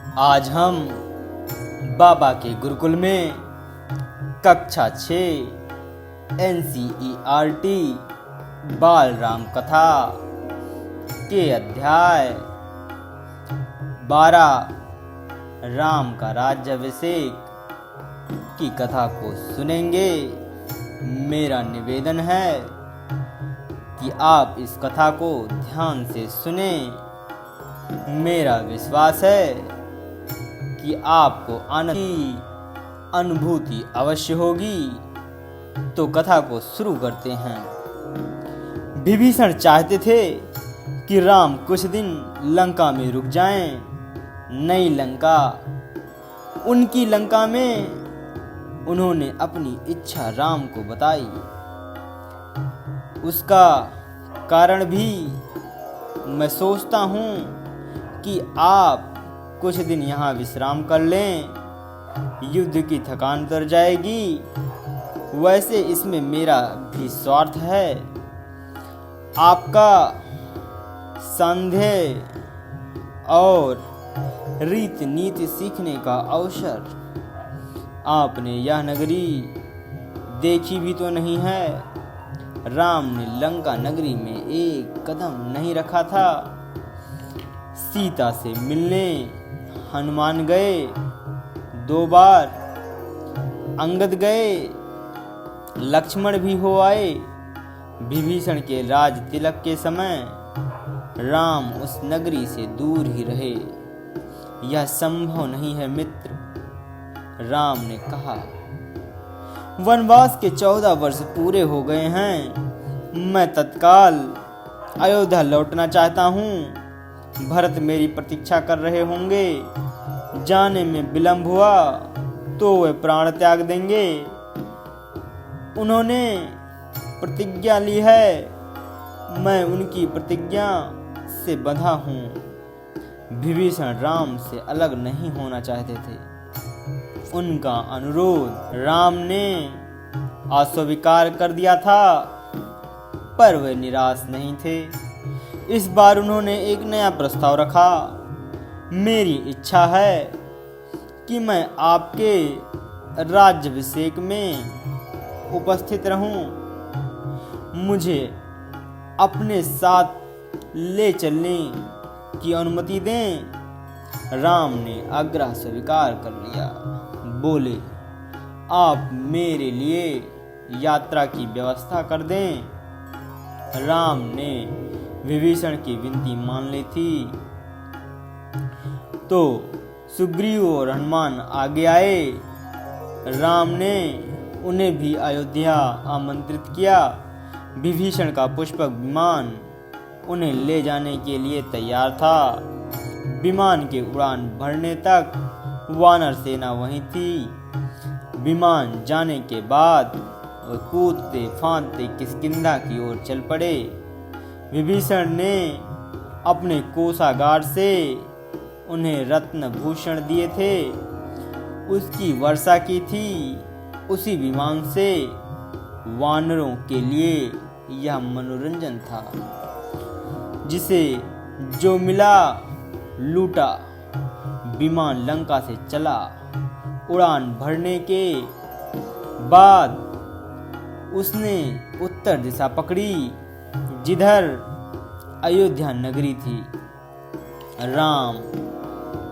आज हम बाबा के गुरुकुल में कक्षा 6 NCERT बाल राम कथा के अध्याय 12 राम का राज्याभिषेक की कथा को सुनेंगे। मेरा निवेदन है कि आप इस कथा को ध्यान से सुने। मेरा विश्वास है कि आपको आनंद की अनुभूति अवश्य होगी। तो कथा को शुरू करते हैं। विभीषण चाहते थे कि राम कुछ दिन लंका में रुक जाएं। नई लंका, उनकी लंका में उन्होंने अपनी इच्छा राम को बताई। उसका कारण भी मैं सोचता हूँ कि आप कुछ दिन यहाँ विश्राम कर लें। युद्ध की थकान उतर जाएगी। वैसे इसमें मेरा भी स्वार्थ है। आपका संदेह और रीति नीति सीखने का अवसर। आपने यह नगरी देखी भी तो नहीं है। राम ने लंका नगरी में एक कदम नहीं रखा था। सीता से मिलने हनुमान गए 2 बार, अंगद गए, लक्ष्मण भी हो आए। विभीषण के राज तिलक के समय राम उस नगरी से दूर ही रहे। यह संभव नहीं है मित्र, राम ने कहा। वनवास के 14 वर्ष पूरे हो गए हैं। मैं तत्काल अयोध्या लौटना चाहता हूँ। भरत मेरी प्रतीक्षा कर रहे होंगे। जाने में विलंब हुआ तो वे प्राण त्याग देंगे। उन्होंने प्रतिज्ञा ली है। मैं उनकी प्रतिज्ञा से बंधा हूँ। विभीषण राम से अलग नहीं होना चाहते थे। उनका अनुरोध राम ने अस्वीकार कर दिया था, पर वे निराश नहीं थे। इस बार उन्होंने एक नया प्रस्ताव रखा। मेरी इच्छा है कि मैं आपके राज्याभिषेक में उपस्थित रहूं। मुझे अपने साथ ले चलने की अनुमति दें। राम ने आग्रह स्वीकार कर लिया। बोले, आप मेरे लिए यात्रा की व्यवस्था कर दें। राम ने विभीषण की विनती मान ली थी। तो सुग्रीव और हनुमान आगे आए। राम ने उन्हें भी अयोध्या आमंत्रित किया। विभीषण का पुष्पक विमान उन्हें ले जाने के लिए तैयार था। विमान के उड़ान भरने तक वानर सेना वहीं थी। विमान जाने के बाद वे कूदते फांदते किष्किंधा की ओर चल पड़े। विभीषण ने अपने कोषागार से उन्हें रत्न भूषण दिए थे। उसकी वर्षा की थी। उसी विमान से वानरों के लिए यह मनोरंजन था। जिसे जो मिला लूटा। विमान लंका से चला। उड़ान भरने के बाद उसने उत्तर दिशा पकड़ी, जिधर अयोध्या नगरी थी। राम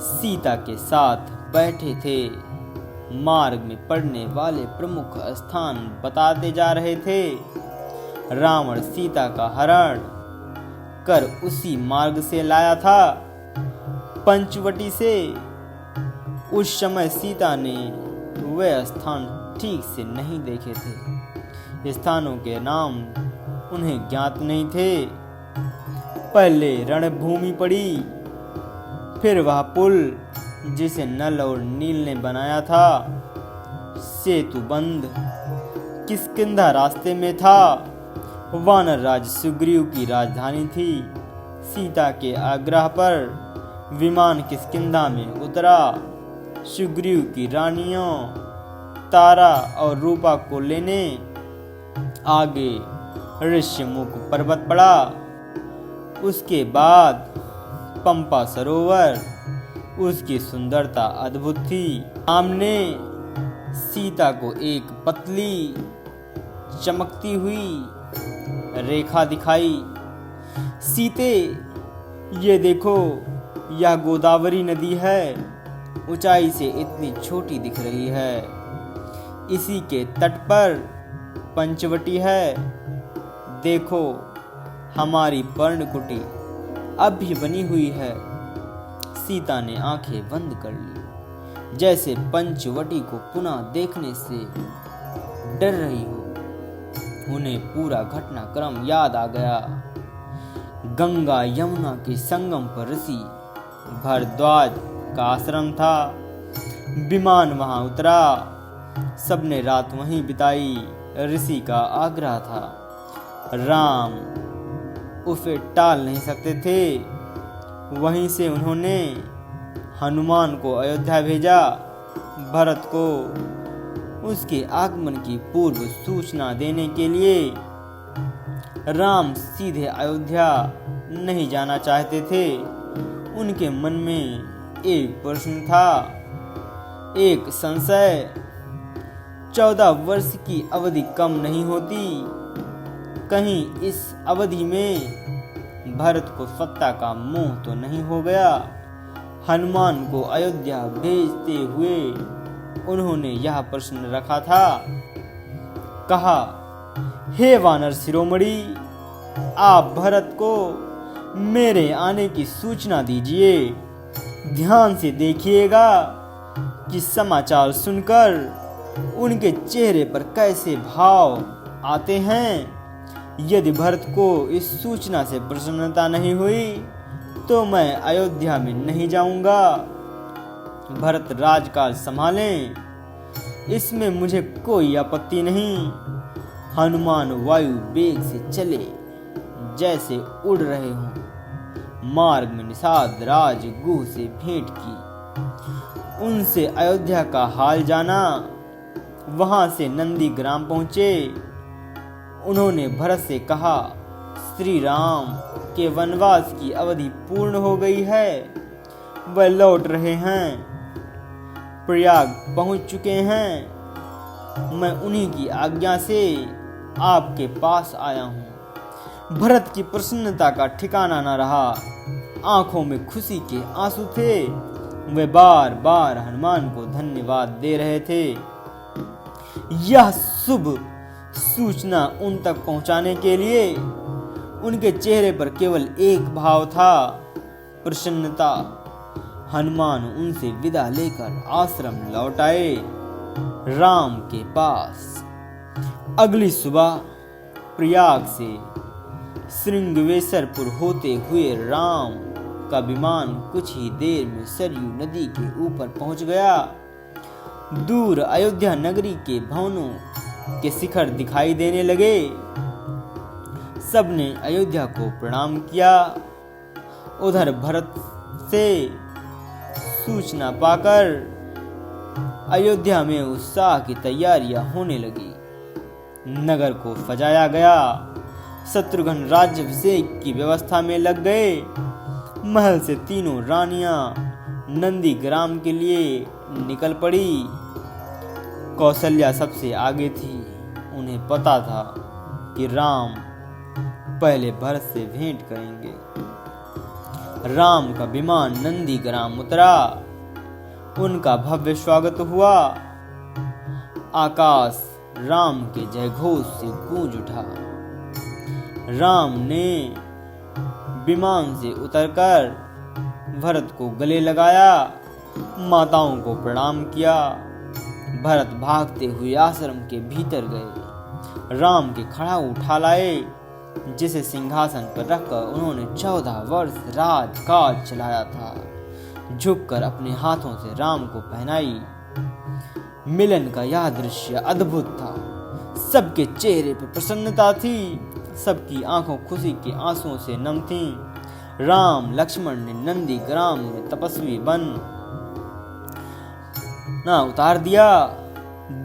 सीता के साथ बैठे थे। मार्ग में पड़ने वाले प्रमुख स्थान बताते जा रहे थे। रावण सीता का हरण कर उसी मार्ग से लाया था, पंचवटी से। उस समय सीता ने वे स्थान ठीक से नहीं देखे थे। स्थानों के नाम उन्हें ज्ञात नहीं थे। पहले रणभूमि पड़ी, फिर वह पुल जिसे नल और नील ने बनाया था, सेतु बंद, किष्किंधा रास्ते में था। वानर राज सुग्रीव की राजधानी थी। सीता के आग्रह पर विमान किष्किंधा में उतरा। सुग्रीव की रानियों तारा और रूपा को लेने आगे ऋष्यमुख पर्वत पड़ा। उसके बाद पंपा सरोवर, उसकी सुंदरता अद्भुत थी। राम ने सीता को एक पतली चमकती हुई रेखा दिखाई। सीते, ये देखो, यह गोदावरी नदी है, ऊंचाई से इतनी छोटी दिख रही है। इसी के तट पर पंचवटी है। देखो, हमारी पर्णकुटी अब भी बनी हुई है। सीता ने आंखें बंद कर ली, जैसे पंचवटी को पुनः देखने से डर रही हो। उन्हें पूरा घटनाक्रम याद आ गया। गंगा यमुना के संगम पर ऋषि भारद्वाज का आश्रम था। विमान वहां उतरा। सबने रात वहीं बिताई। ऋषि का आग्रह था। राम उसे टाल नहीं सकते थे। वहीं से उन्होंने हनुमान को अयोध्या भेजा। भरत को उसके आगमन की पूर्व सूचना देने के लिए। राम सीधे अयोध्या नहीं जाना चाहते थे। उनके मन में एक प्रश्न था, एक संशय। 14 वर्ष की अवधि कम नहीं होती। कहीं इस अवधि में भरत को सत्ता का मोह तो नहीं हो गया। हनुमान को अयोध्या भेजते हुए उन्होंने यह प्रश्न रखा था। कहा, हे वानर शिरोमणि, आप भरत को मेरे आने की सूचना दीजिए। ध्यान से देखिएगा कि समाचार सुनकर उनके चेहरे पर कैसे भाव आते हैं। यदि भरत को इस सूचना से प्रसन्नता नहीं हुई तो मैं अयोध्या में नहीं जाऊंगा। भरत राजकाज संभालें, इसमें मुझे कोई आपत्ति नहीं। हनुमान वायु वेग से चले, जैसे उड़ रहे हों। मार्ग में निषाद राज गुह से भेंट की। उनसे अयोध्या का हाल जाना। वहां से नंदी ग्राम पहुंचे। उन्होंने भरत से कहा, श्री राम के वनवास की अवधि पूर्ण हो गई है। वह लौट रहे हैं, प्रयाग पहुंच चुके हैं। मैं उन्हीं की आज्ञा से आपके पास आया हूं। भरत की प्रसन्नता का ठिकाना न रहा। आंखों में खुशी के आंसू थे। वे बार बार हनुमान को धन्यवाद दे रहे थे। यह शुभ सूचना उन तक पहुंचाने के लिए उनके चेहरे पर केवल एक भाव था, प्रसन्नता। हनुमान उनसे विदा लेकर आश्रम लौट आए, राम के पास। अगली सुबह प्रयाग से श्रृंगवेसरपुर होते हुए राम का विमान कुछ ही देर में सरयू नदी के ऊपर पहुंच गया। दूर अयोध्या नगरी के भवनों के शिखर दिखाई देने लगे। सबने अयोध्या को प्रणाम किया। उधर भरत से सूचना पाकर अयोध्या में उत्साह की तैयारियां होने लगी। नगर को सजाया गया। शत्रुघ्न राज्याभिषेक की व्यवस्था में लग गए। महल से तीनों रानियां नंदी ग्राम के लिए निकल पड़ी। कौशल्या सबसे आगे थी। उन्हें पता था कि राम पहले भरत से भेंट करेंगे। राम का विमान नंदी ग्राम उतरा। उनका भव्य स्वागत हुआ। आकाश राम के जयघोष से गूंज उठा। राम ने विमान से उतरकर भरत को गले लगाया, माताओं को प्रणाम किया। भरत भागते हुए आश्रम के भीतर गए। राम के खड़ा उठा लाए, जिसे सिंहासन पर रखकर उन्होंने 14 वर्ष राजकाज चलाया था। झुककर अपने हाथों से राम को पहनाई। मिलन का यह दृश्य अद्भुत था। सबके चेहरे पर प्रसन्नता थी। सबकी आंखों खुशी के आंसुओं से नम थीं। राम लक्ष्मण ने नंदी ग्राम में तपस्वी बन ना उतार दिया।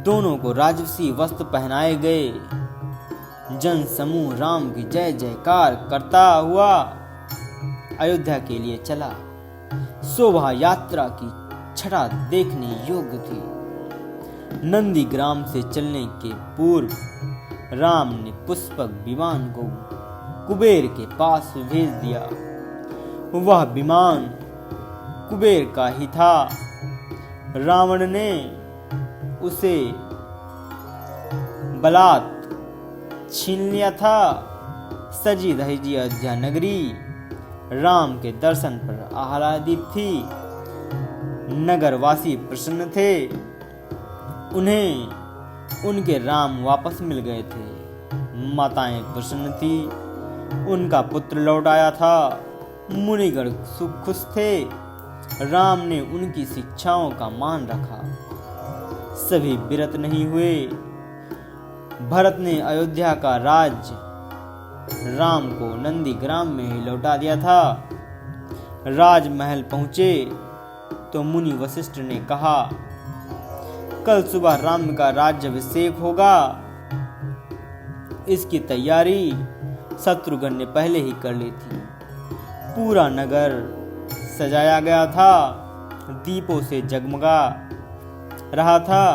दोनों को राजसी वस्त्र पहनाए गए। जन समूह राम की जय जयकार करता हुआ अयोध्या के लिए चला। शोभा यात्रा की छटा देखने योग्य थी। नंदीग्राम से चलने के पूर्व राम ने पुष्पक विमान को कुबेर के पास भेज दिया। वह विमान कुबेर का ही था। रावण ने उसे बलात् छीन लिया था। सजी धजी अयोध्या नगरी राम के दर्शन पर आह्लादित थी। नगरवासी प्रसन्न थे। उन्हें उनके राम वापस मिल गए थे। माताएं प्रसन्न थी, उनका पुत्र लौट आया था। मुनिगण खुश थे। राम ने उनकी शिक्षाओं का मान रखा। सभी विरत नहीं हुए। भरत ने अयोध्या का राज्य राम को नंदीग्राम में ही लौटा दिया था। राजमहल पहुंचे तो मुनि वशिष्ठ ने कहा, कल सुबह राम का राज्याभिषेक होगा। इसकी तैयारी शत्रुघ्न ने पहले ही कर ली थी। पूरा नगर सजाया गया था। दीपों से जगमगा रहा था।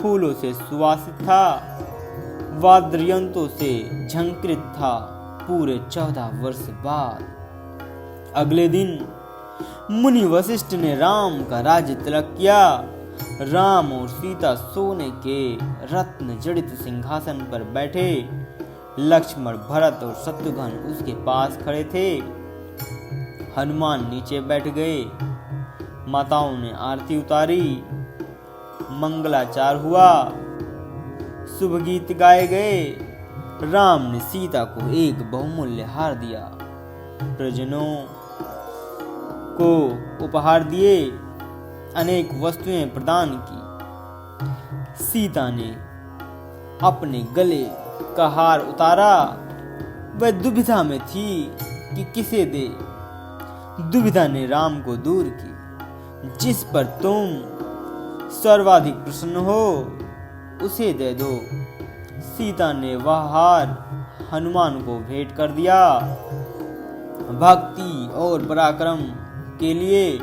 फूलों से सुवासित था। वाद्ययंत्रों से झंकृत था। पूरे 14 वर्ष बाद अगले दिन मुनि वशिष्ठ ने राम का राज्य तिलक किया। राम और सीता सोने के रत्न जड़ित सिंहासन पर बैठे। लक्ष्मण, भरत और शत्रुघ्न उसके पास खड़े थे। हनुमान नीचे बैठ गए। माताओं ने आरती उतारी। मंगलाचार हुआ। शुभ गीत गाए गए। राम ने सीता को एक बहुमूल्य हार दिया। प्रजनों को उपहार दिए। अनेक वस्तुएं प्रदान की। सीता ने अपने गले का हार उतारा। वह दुविधा में थी कि किसे दे। दुविधा ने राम को दूर की। जिस पर तुम सर्वाधिक प्रसन्न हो उसे दे दो। सीता ने वह हार हनुमान को भेंट कर दिया। भक्ति और पराक्रम के लिए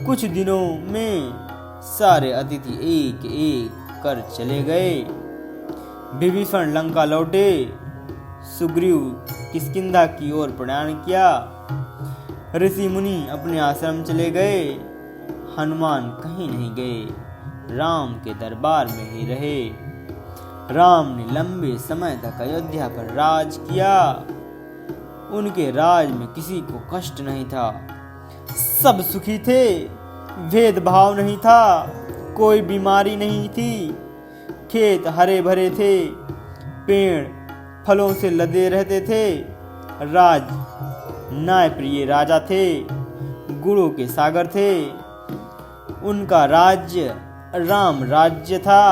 कुछ दिनों में सारे अतिथि एक एक कर चले गए। विभीषण लंका लौटे। सुग्रीव किष्किंधा की ओर प्रयाण किया। ऋषि मुनि अपने आश्रम चले गए। हनुमान कहीं नहीं गए, राम के दरबार में ही रहे। राम ने लंबे समय तक अयोध्या पर राज किया। उनके राज में किसी को कष्ट नहीं था। सब सुखी थे। भेदभाव नहीं था। कोई बीमारी नहीं थी। खेत हरे भरे थे। पेड़ फलों से लदे रहते थे। राज न्यायप्रिय राजा थे। गुणों के सागर थे। उनका राज्य राम राज्य था।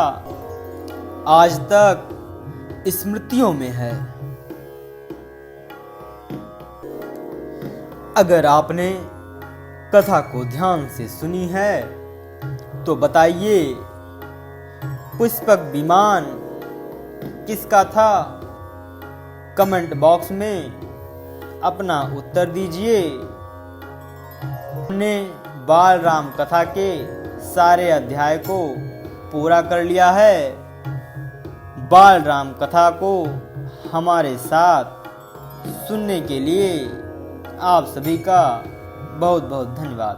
आज तक स्मृतियों में है। अगर आपने कथा को ध्यान से सुनी है तो बताइए, पुष्पक विमान किसका था? कमेंट बॉक्स में अपना उत्तर दीजिए। हमने बाल राम कथा के सारे अध्याय को पूरा कर लिया है। बाल राम कथा को हमारे साथ सुनने के लिए आप सभी का बहुत बहुत धन्यवाद।